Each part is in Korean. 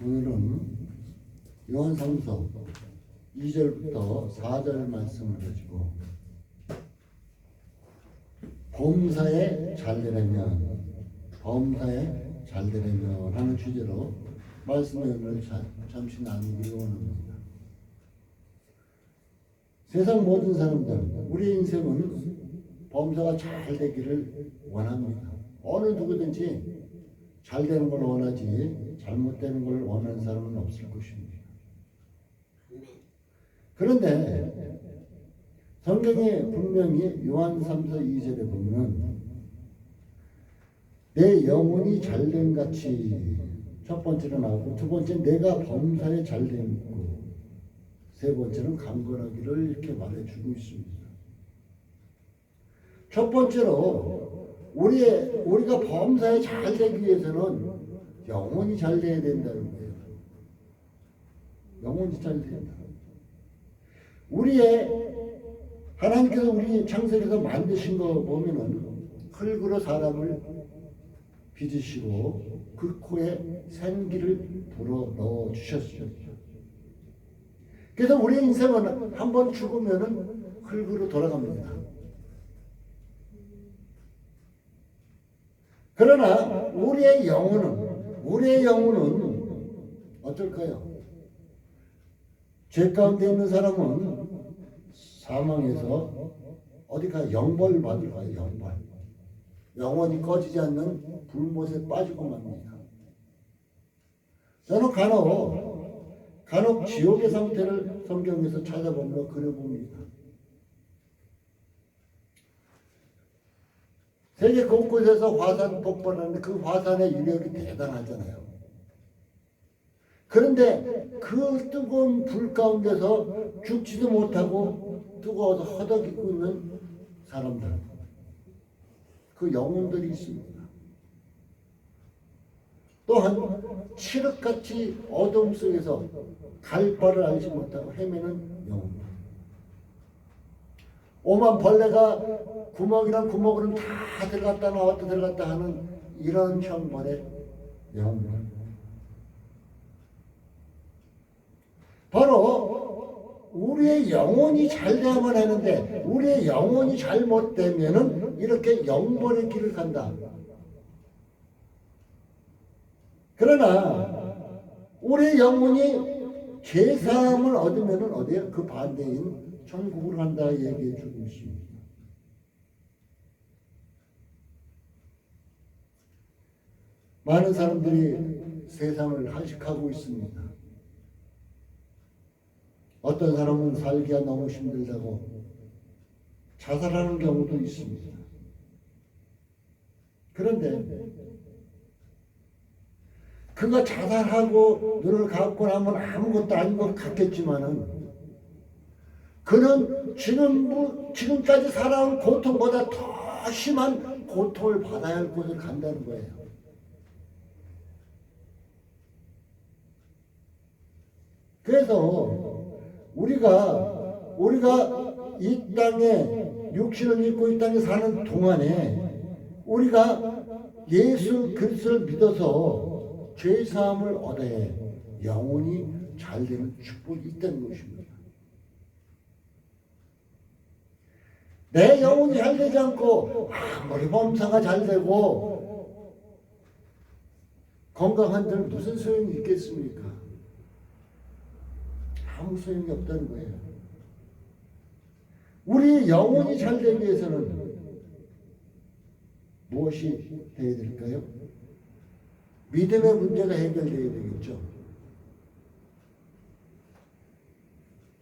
오늘은 요한삼서 2절부터 4절 말씀을 가지고 범사에 잘되려면 하는 주제로 말씀을 오늘 잠시 나누기를 원합니다. 세상 모든 사람들, 우리 인생은 범사가 잘 되기를 원합니다. 어느 누구든지 잘 되는 걸 원하지 잘못되는 걸 원하는 사람은 없을 것입니다. 그런데 성경에 분명히 요한삼서 2절에 보면 내 영혼이 잘됨 같이 첫 번째로 나오고, 두 번째는 내가 범사에 잘됨 있고, 세 번째는 강건하기를 이렇게 말해주고 있습니다. 첫 번째로 우리가 범사에 잘 되기 위해서는 영혼이 잘 돼야 된다는 거예요. 영혼이 잘 된다. 하나님께서 우리 창세기에서 만드신 거 보면은 흙으로 사람을 빚으시고 그 코에 생기를 불어 넣어 주셨어요. 그래서 우리 인생은 한번 죽으면은 흙으로 돌아갑니다. 그러나 우리의 영혼은 어떨까요? 죄 가운데 있는 사람은 사망해서 어디가 영벌 받을 거예요. 영벌. 영원히 꺼지지 않는 불못에 빠지고 맙니다. 저는 간혹 지옥의 상태를 성경에서 찾아보며 그려봅니다. 세계 곳곳에서 화산 폭발하는데 그 화산의 위력이 대단하잖아요. 그런데 그 뜨거운 불 가운데서 죽지도 못하고 뜨거워서 허덕이고 있는 사람들, 그 영혼들이 있습니다. 또한 칠흑같이 어둠 속에서 갈 바를 알지 못하고 헤매는 영혼들. 오만 벌레가 구멍이란 구멍으로는 다 들어갔다 나왔다 들어갔다 하는 이런 형벌의 영혼들. 바로 우리의 영혼이 잘 되야만 하는데 우리의 영혼이 잘못되면은 이렇게 영벌의 길을 간다. 그러나 우리의 영혼이 죄사함을 얻으면은 어디에 그 반대인 천국을 간다 얘기해 주고 있습니다. 많은 사람들이 세상을 한식하고 있습니다. 어떤 사람은 살기가 너무 힘들다고 자살하는 경우도 있습니다. 그런데 그가 자살하고 눈을 감고 나면 아무것도 아닌 것 같겠지만은 그는 지금까지 살아온 고통보다 더 심한 고통을 받아야 할 곳을 간다는 거예요. 그래서 우리가 이 땅에 육신을 입고 이 땅에 사는 동안에 우리가 예수 그리스도를 믿어서 죄 사함을 얻어야 영혼이 잘 되는 축복이 있다는 것입니다. 내 영혼이 잘 되지 않고 아무리 범사가 잘 되고 건강한들 무슨 소용이 있겠습니까? 아무 소용이 없다는 거예요. 우리 영혼이 잘 되기 위해서는 무엇이 되어야 될까요? 믿음의 문제가 해결되어야 되겠죠.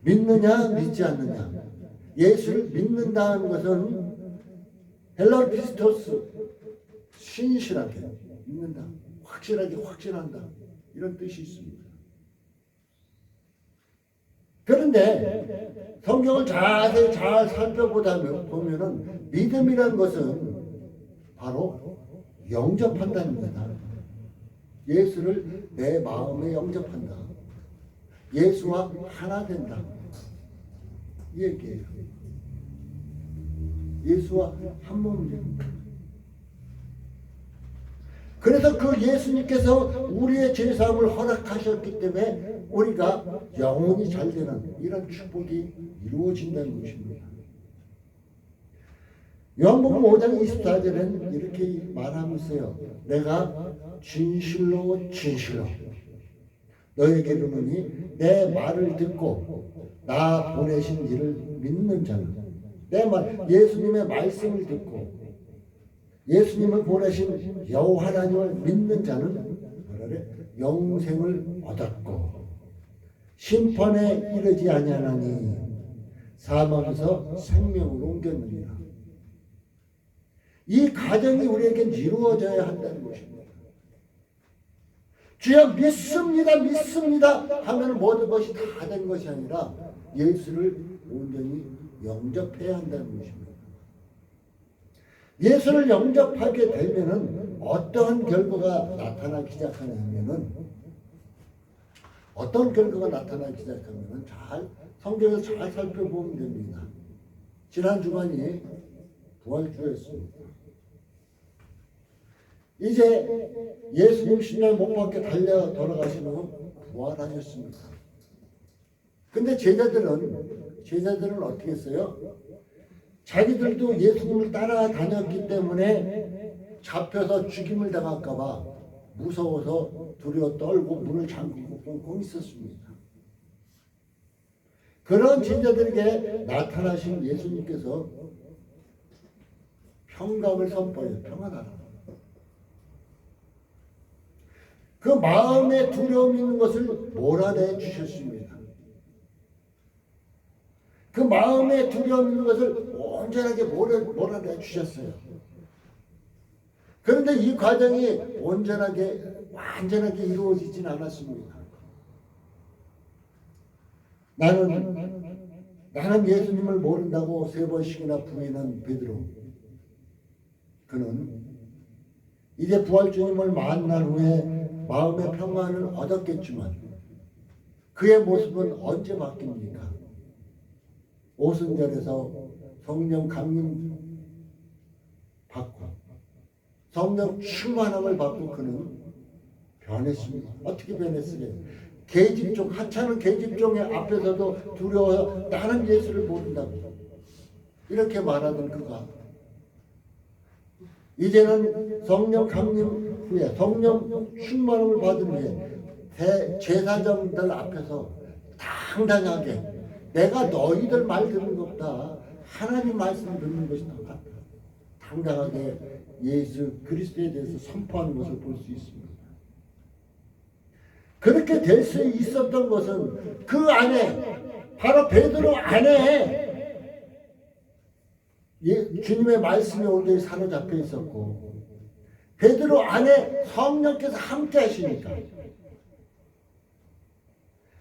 믿느냐 믿지 않느냐. 예수를 믿는다는 것은 헬라어 피스토스, 신실하게 믿는다, 확실하게 확신한다, 이런 뜻이 있습니다. 그런데 성경을 자세히 잘 살펴보다 보면은 믿음이라는 것은 바로 영접한다입니다. 예수를 내 마음에 영접한다. 예수와 하나 된다. 이 얘기예요. 예수와 한 몸이 됩니다. 그래서 그 예수님께서 우리의 죄사함을 허락하셨기 때문에 우리가 영혼이 잘 되는 이런 축복이 이루어진다는 것입니다. 요한복음 5장 24절에는 이렇게 말하고 있어요. 내가 진실로 진실로 너에게 이르노니 내 말을 듣고 나 보내신 이를 믿는 자는, 내 말, 예수님의 말씀을 듣고 예수님을 보내신 여호와 하나님을 믿는 자는 영생을 얻었고 심판에 이르지 아니하나니 사망에서 생명으로 옮겼느니라. 이 과정이 우리에게 이루어져야 한다는 것입니다. 주여 믿습니다, 믿습니다 하면 모든 것이 다 된 것이 아니라 예수를 온전히 영접해야 한다는 것입니다. 예수를 영접하게 되면은 어떠한 결과가 나타나기 시작하냐면은, 어떤 결과가 나타나기 시작하면은 성경에서 잘 살펴보면 됩니다. 지난 주간이 부활주였습니다. 이제 예수님 십자가에 못 박혀 달려 돌아가시면 부활하셨습니다. 근데 제자들은 어떻게 했어요? 자기들도 예수님을 따라다녔기 때문에 잡혀서 죽임을 당할까봐 무서워서 두려워 떨고 문을 잠그고 꽁꽁 있었습니다. 그런 제자들에게 나타나신 예수님께서 평강을 선포해요. 평안하라. 그 마음에 두려움 있는 것을 몰아내 주셨습니다. 그 마음에 두려움 있는 것을 온전하게 몰아내 주셨어요. 그런데 이 과정이 완전하게 이루어지진 않았습니다. 나는 예수님을 모른다고 3번씩이나 부인한 베드로. 그는 이제 부활주님을 만난 후에 마음의 평안을 얻었겠지만 그의 모습은 언제 바뀝니까? 오순절에서 성령 강림 받고 성령 충만함을 받고 그는 변했습니다. 어떻게 변했으냐? 계집종, 하찮은 계집종의 앞에서도 두려워요. 나는 예수를 모른다고 이렇게 말하던 그가 이제는 성령 강림 후에 성령 충만함을 받은 후에 제사장들 앞에서 당당하게 내가 너희들 말 듣는 것보다 하나님 말씀을 듣는 것이 더 낫다. 당당하게 예수 그리스도에 대해서 선포하는 것을 볼 수 있습니다. 그렇게 될 수 있었던 것은 그 안에 바로 베드로 안에 주님의 말씀에 온전히 사로잡혀 있었고 베드로 안에 성령께서 함께 하시니까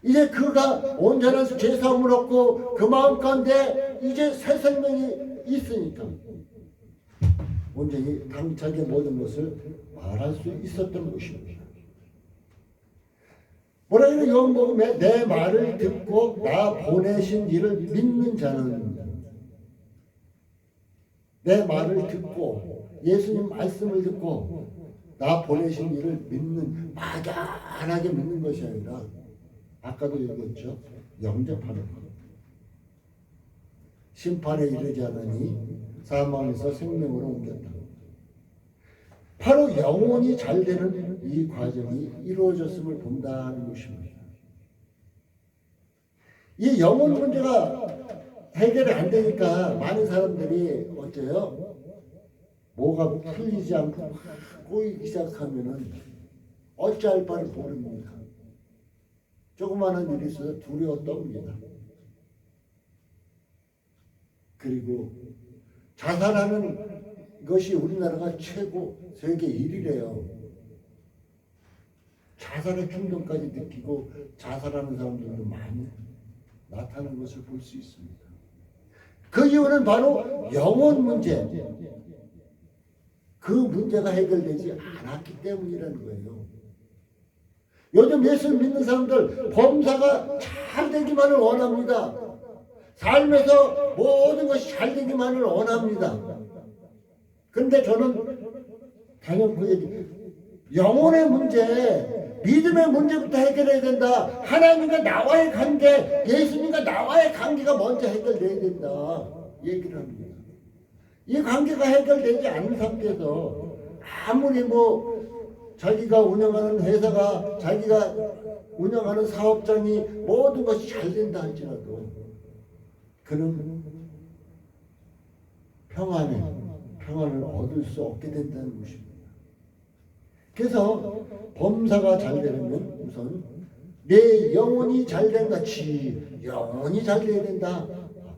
이제 그가 온전한 죄사함을 얻고 그 마음 가운데 이제 새 생명이 있으니까 온전히 당차게 모든 것을 말할 수 있었던 것입니다. 뭐라 그래요? 요한복음에 내 말을 듣고 나 보내신 이를 믿는 자는, 내 말을 듣고 예수님 말씀을 듣고 나 보내신 이를 믿는, 막연하게 믿는 것이 아니라 아까도 얘기했죠. 영접하는 것. 심판에 이르지 않으니 사망에서 생명으로 옮겼다. 바로 영혼이 잘 되는 이 과정이 이루어졌음을 본다는 것입니다. 이 영혼 문제가 해결이 안 되니까 많은 사람들이 어때요? 뭐가 풀리지 않고 꼬이기 시작하면은 어찌할 바를 모릅니다. 조그마한 일이 있어서 두려워 떱니다. 그리고 자살하는 것이 우리나라가 최고 세계 1위래요. 자살의 충동까지 느끼고 자살하는 사람들도 많이 나타나는 것을 볼 수 있습니다. 그 이유는 바로 영혼 문제, 그 문제가 해결되지 않았기 때문이라는 거예요. 요즘 예수를 믿는 사람들 범사가 잘 되기만을 원합니다. 삶에서 모든 것이 잘 되기만을 원합니다. 그런데 저는 단연코 영혼의 문제, 믿음의 문제부터 해결해야 된다. 하나님과 나와의 관계, 예수님과 나와의 관계가 먼저 해결돼야 된다. 얘기를 합니다. 이 관계가 해결되지 않는 상태에서 아무리 자기가 운영하는 회사가, 자기가 운영하는 사업장이 모든 것이 잘 된다 할지라도 그는 평안을 얻을 수 없게 된다는 것입니다. 그래서 범사가 잘 되려면 우선 내 영혼이 잘 된 같이 영혼이 잘 돼야 된다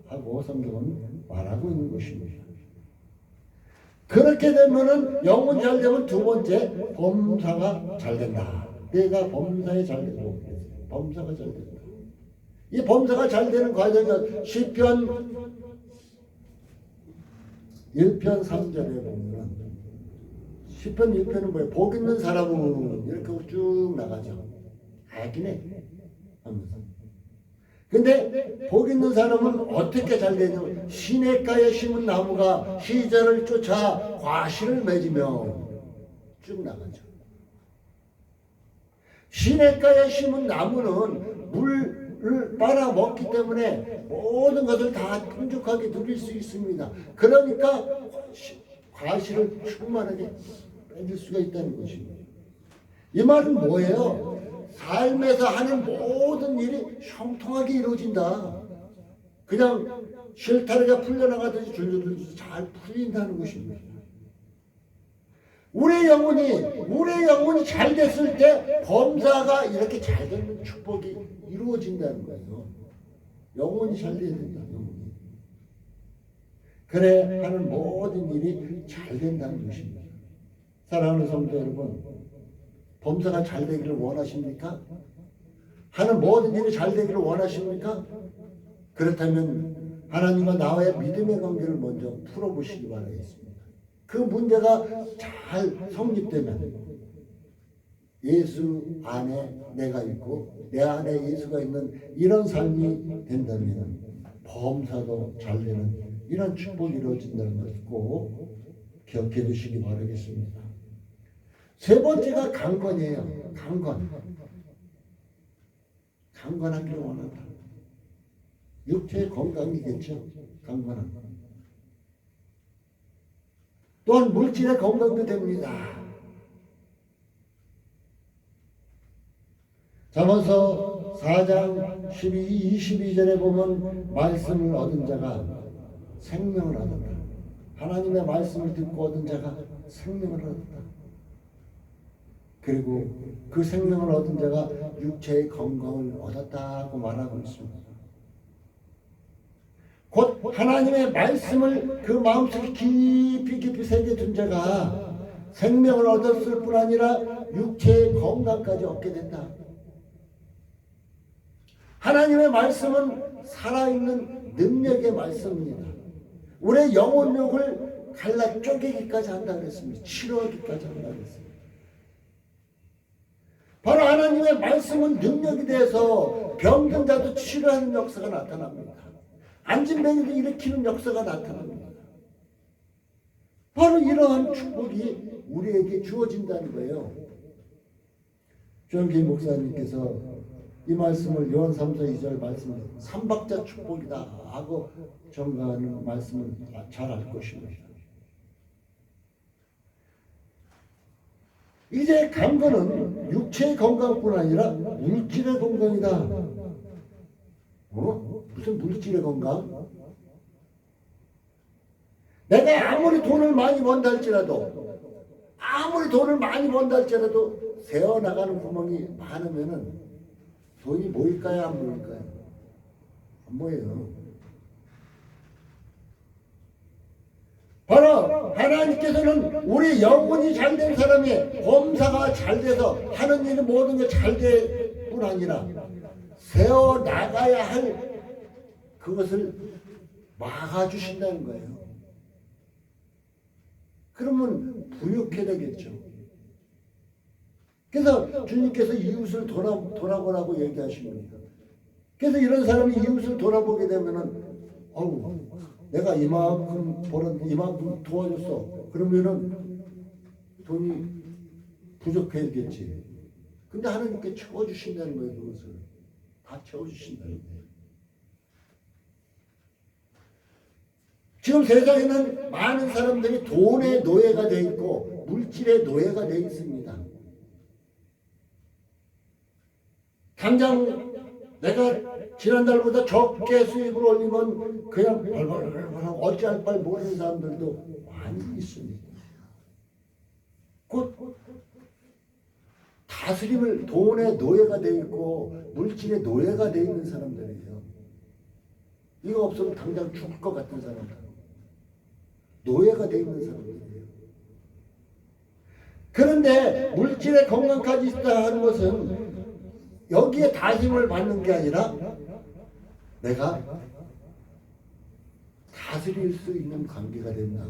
하고 성경은 말하고 있는 것입니다. 그렇게 되면은 영혼이 잘 되면 두 번째 범사가 잘 된다. 내가 범사에 잘 되고 범사가 잘 된다. 이 범사가 잘 되는 과정은 시편 1편 3절에 보면 시편 1편은 뭐예요? 복 있는 사람은 이렇게 쭉 나가죠. 하기네 하면서. 근데 복 있는 사람은 어떻게 잘 되냐면 시냇가에 심은 나무가 시절을 쫓아 과실을 맺으며 쭉 나가죠. 시냇가에 심은 나무는 물을 빨아먹기 때문에 모든 것을 다 풍족하게 누릴 수 있습니다. 그러니까 과실을 충만하게 맺을 수가 있다는 것입니다. 이 말은 뭐예요? 삶에서 하는 모든 일이 형통하게 이루어진다. 그냥 실타래가 풀려나가듯이 줄줄줄 잘 풀린다는 것입니다. 우리의 영혼이 잘 됐을 때 범사가 이렇게 잘 되는 축복이 이루어진다는 거예요. 영혼이 잘 돼야 된다. 영혼이. 그래 하는 모든 일이 잘 된다는 것입니다. 사랑하는 성도 여러분, 범사가 잘 되기를 원하십니까? 하는 모든 일이 잘 되기를 원하십니까? 그렇다면 하나님과 나와의 믿음의 관계를 먼저 풀어보시기 바라겠습니다. 그 문제가 잘 성립되면 예수 안에 내가 있고 내 안에 예수가 있는 이런 삶이 된다면 범사도 잘 되는 이런 축복이 이루어진다는 것을 꼭 기억해 두시기 바라겠습니다. 세 번째가 강건이에요. 강건하기를 원한다. 육체의 건강이겠죠. 강건한 것. 또한 물질의 건강도 됩니다. 잠언서 4장 22절에 보면 말씀을 얻은 자가 생명을 얻었다. 하나님의 말씀을 듣고 얻은 자가 생명을 얻었다. 그리고 그 생명을 얻은 자가 육체의 건강을 얻었다고 말하고 있습니다. 곧 하나님의 말씀을 그 마음속에 깊이 새겨둔 자가 생명을 얻었을 뿐 아니라 육체의 건강까지 얻게 된다. 하나님의 말씀은 살아있는 능력의 말씀입니다. 우리의 영혼력을 갈라 쪼개기까지 한다 그랬습니다. 치료하기까지 한다 그랬습니다. 바로 하나님의 말씀은 능력이 돼서 병든 자도 치료하는 역사가 나타납니다. 안진뱅이도 일으키는 역사가 나타납니다. 바로 이러한 축복이 우리에게 주어진다는 거예요. 조영기 목사님께서 이 말씀을 요한 3서 2절 말씀을 삼박자 축복이다 하고 전가하는 말씀을 잘 알 것입니다. 이제 강건은 육체의 건강뿐 아니라 물질의 건강이다. 무슨 물질의 건강? 내가 아무리 돈을 많이 번다 할지라도 새어나가는 구멍이 많으면은 돈이 모일까요? 안 모일까요? 안 모여요. 바로 하나님께서는 우리 영혼이 잘된 사람이 범사가 잘 돼서 하는 일이 모든 게 잘 될 뿐 아니라 세워나가야 할 그것을 막아주신다는 거예요. 그러면 부유케 되겠죠. 그래서 주님께서 이웃을 돌아보라고 얘기하십니다. 그래서 이런 사람이 이웃을 돌아보게 되면은 내가 이만큼 벌었는데 이만큼 도와줬어. 그러면은 돈이 부족해야겠지. 근데 하나님께 채워주신다는 거예요. 그것을 다 채워주신다는 거예요. 지금 세상에는 많은 사람들이 돈의 노예가 되어 있고 물질의 노예가 되어 있습니다. 당장 내가 지난달보다 적게 수입을 올리면 그냥 벌벌벌 어찌할 바를 모르는 사람들도 많이 있습니다. 곧 다스림을 돈의 노예가 되어 있고 물질의 노예가 되어 있는 사람들이에요. 이거 없으면 당장 죽을 것 같은 사람들. 노예가 되어 있는 사람들이에요. 그런데 물질의 건강까지 있다 하는 것은 여기에 다 힘을 받는 게 아니라 내가 다스릴 수 있는 관계가 된다.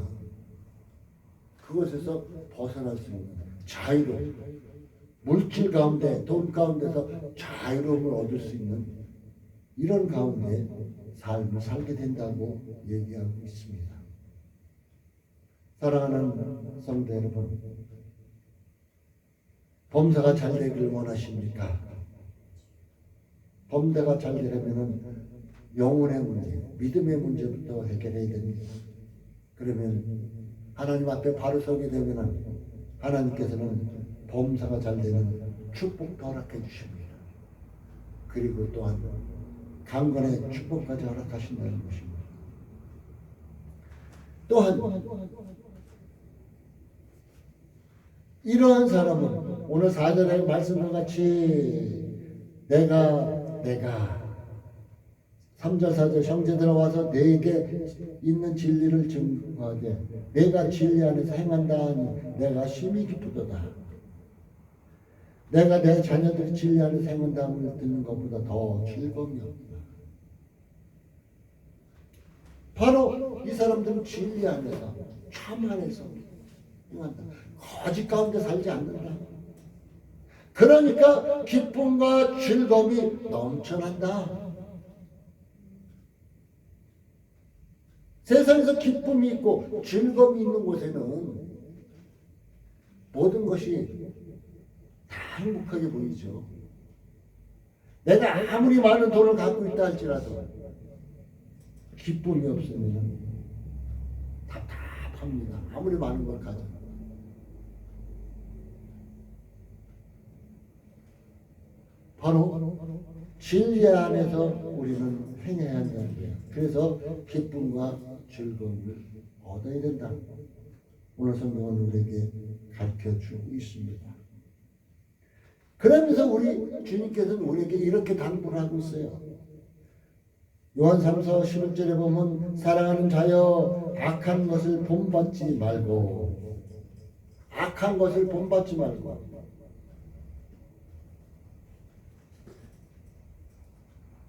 그것에서 벗어날 수 있는 자유로움. 물질 가운데 돈 가운데서 자유로움을 얻을 수 있는 이런 가운데 삶을 살게 된다고 얘기하고 있습니다. 사랑하는 성도 여러분, 범사가 잘 되기를 원하십니까? 범사가 잘 되려면 영혼의 문제, 믿음의 문제부터 해결해야 됩니다. 그러면 하나님 앞에 바로 서게 되면 하나님께서는 범사가 잘 되는 축복도 허락해 주십니다. 그리고 또한 강건의 축복까지 허락하신다는 것입니다. 또한 이러한 사람은 오늘 4절의 말씀과 같이 내가 3절 4절 형제들아 와서 내게 있는 진리를 증거하되 내가 진리 안에서 행한다 하니 내가 심히 기쁘도다. 내가 내 자녀들이 진리 안에서 행한다 함을 듣는 것보다 더 즐거움이 없다. 바로 이 사람들은 진리 안에서 참 안에서 행한다. 거짓 가운데 살지 않는다. 그러니까 기쁨과 즐거움이 넘쳐난다. 세상에서 기쁨이 있고 즐거움이 있는 곳에는 모든 것이 다 행복하게 보이죠. 내가 아무리 많은 돈을 갖고 있다 할지라도 기쁨이 없으면 답답합니다. 아무리 많은 걸 가져. 바로 진리 안에서 우리는 행해야 한다는 거예요. 그래서 기쁨과 즐거움을 얻어야 된다. 오늘 성경은 우리에게 가르쳐주고 있습니다. 그러면서 우리 주님께서는 우리에게 이렇게 당부를 하고 있어요. 요한 3서 11절에 보면 사랑하는 자여 악한 것을 본받지 말고 악한 것을 본받지 말고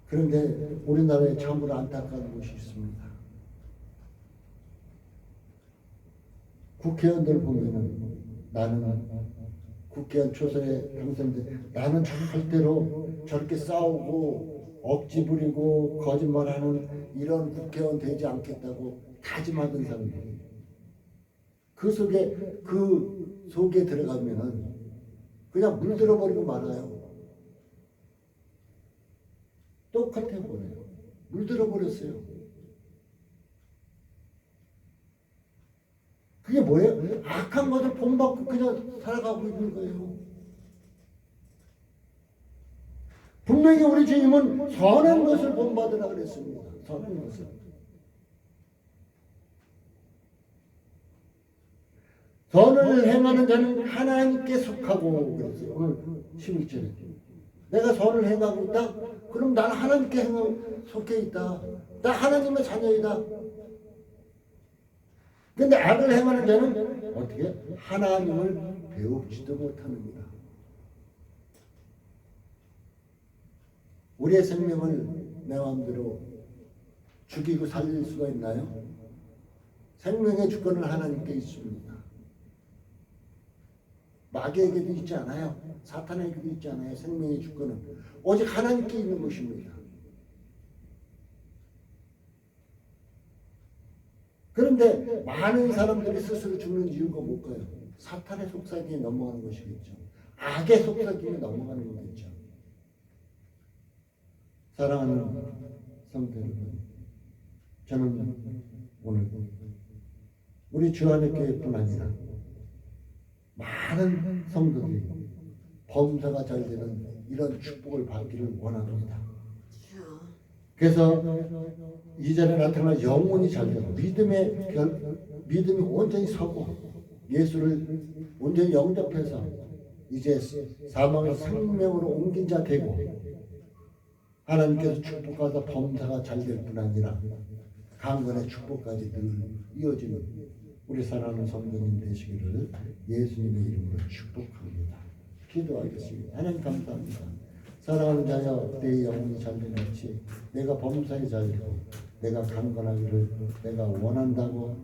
그런데 우리나라에 참으로 안타까운 것이 있습니다. 국회의원들 보면은 나는 국회의원 초선에 당선돼 나는 절대로 저렇게 싸우고 억지 부리고 거짓말하는 이런 국회의원 되지 않겠다고 다짐하던 사람들이 그 속에 들어가면은 그냥 물들어 버리고 말아요. 똑같아 보여요. 물들어 버렸어요. 그게 뭐예요? 악한 것을 본받고 그냥 살아가고 있는 거예요. 분명히 우리 주님은 선한 것을 본받으라 그랬습니다. 선한 것을. 선을 행하는 자는 하나님께 속하고 그랬어요. 오늘 11절에. 내가 선을 행하고 있다? 그럼 나는 하나님께 속해 있다. 나 하나님의 자녀이다. 근데 악을 행하는 자는 어떻게? 하나님을 배우지도 못합니다. 우리의 생명을 내 마음대로 죽이고 살릴 수가 있나요? 생명의 주권은 하나님께 있습니다. 마귀에게도 있지 않아요. 사탄에게도 있지 않아요. 생명의 주권은 오직 하나님께 있는 것입니다. 그런데 많은 사람들이 스스로 죽는 이유가 뭘까요? 사탄의 속삭임에 넘어가는 것이겠죠. 악의 속삭임에 넘어가는 거겠죠. 사랑하는 성도 여러분, 저는 오늘 우리 주안의 교회뿐 아니라 많은 성도들이 범사가 잘 되는 이런 축복을 받기를 원합니다. 그래서 이전에 나타난 영혼이 잘 되고 믿음이 온전히 서고 예수를 온전히 영접해서 이제 사망을 생명으로 옮긴 자 되고 하나님께서 축복하다 범사가 잘 될 뿐 아니라 강건의 축복까지 늘 이어지는 우리 사랑하는 성도님 되시기를 예수님의 이름으로 축복합니다. 기도하겠습니다. 하나님 감사합니다. 사랑하는 자여, 내 영혼이 잘된 같이 내가 범사에 잘 되고 내가 강건하기를 내가 원한다고